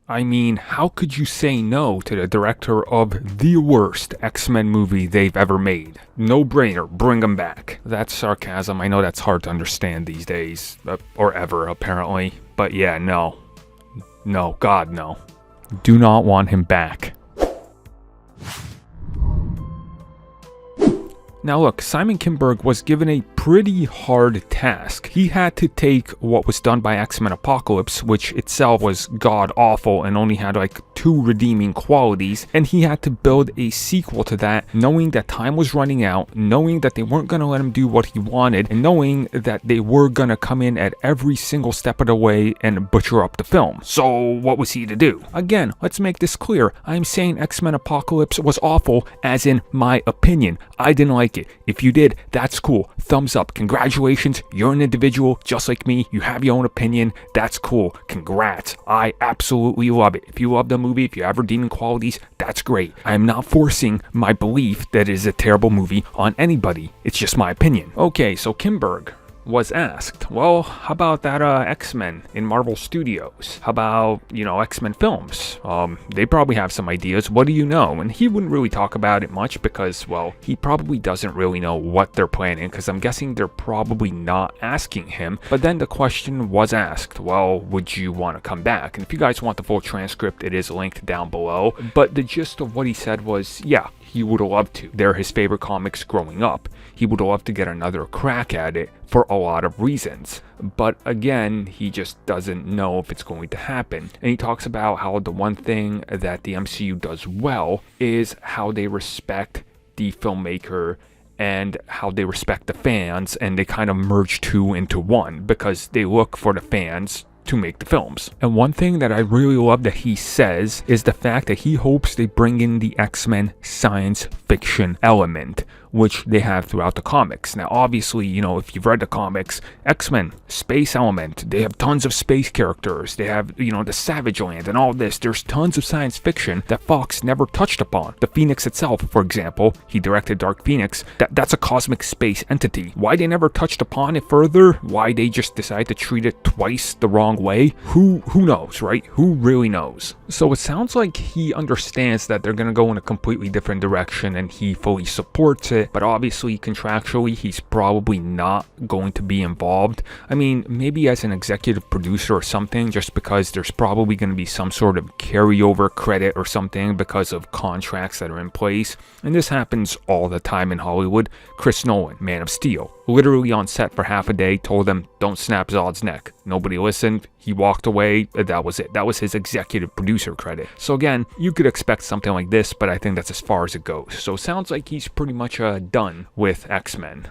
I mean, how could you say no to the director of the worst X-Men movie they've ever made? No brainer, bring him back. That's sarcasm. I know that's hard to understand these days, or ever apparently. But yeah, no. No, God, no. Do not want him back. Now look, Simon Kinberg was given a pretty hard task. He had to take what was done by X-Men Apocalypse, which itself was god-awful and only had like 2 redeeming qualities, and he had to build a sequel to that, knowing that time was running out, knowing that they weren't going to let him do what he wanted, and knowing that they were going to come in at every single step of the way and butcher up the film. So what was he to do? Again, let's make this clear. I'm saying X-Men Apocalypse was awful, as in my opinion. I didn't like it. If you did, that's cool. Thumbs up. Congratulations. You're an individual just like me. You have your own opinion. That's cool. Congrats. I absolutely love it. If you love the movie, if you have redeeming qualities, that's great. I am not forcing my belief that it is a terrible movie on anybody. It's just my opinion. Okay, so Kinberg was asked, well, how about that X-Men in Marvel Studios? How about, X-Men films? They probably have some ideas. What do you know? And he wouldn't really talk about it much because, well, he probably doesn't really know what they're planning, because I'm guessing they're probably not asking him. But then the question was asked, well, would you want to come back? And if you guys want the full transcript, it is linked down below. But the gist of what he said was, yeah, he would have loved to. They're his favorite comics growing up. He would have loved to get another crack at it for a lot of reasons. But again, he just doesn't know if it's going to happen. And he talks about how the one thing that the MCU does well is how they respect the filmmaker and how they respect the fans, and they kind of merge 2 into 1 because they look for the fans to make the films. And one thing that I really love that he says is the fact that he hopes they bring in the X-Men science fiction element, which they have throughout the comics. Now, obviously, if you've read the comics, X-Men, space element, they have tons of space characters. They have, the Savage Land and all this. There's tons of science fiction that Fox never touched upon. The Phoenix itself, for example, he directed Dark Phoenix. That's a cosmic space entity. Why they never touched upon it further? Why they just decided to treat it twice the wrong way? Who knows, right? Who really knows? So it sounds like he understands that they're going to go in a completely different direction, and he fully supports it. But obviously, contractually, he's probably not going to be involved. I mean, maybe as an executive producer or something, just because there's probably going to be some sort of carryover credit or something because of contracts that are in place. And this happens all the time in Hollywood. Chris Nolan, Man of Steel, literally on set for half a day, told them, don't snap Zod's neck. Nobody listened. He walked away. That was it. That was his executive producer credit. So again, you could expect something like this, but I think that's as far as it goes. So it sounds like he's pretty much done with X-Men.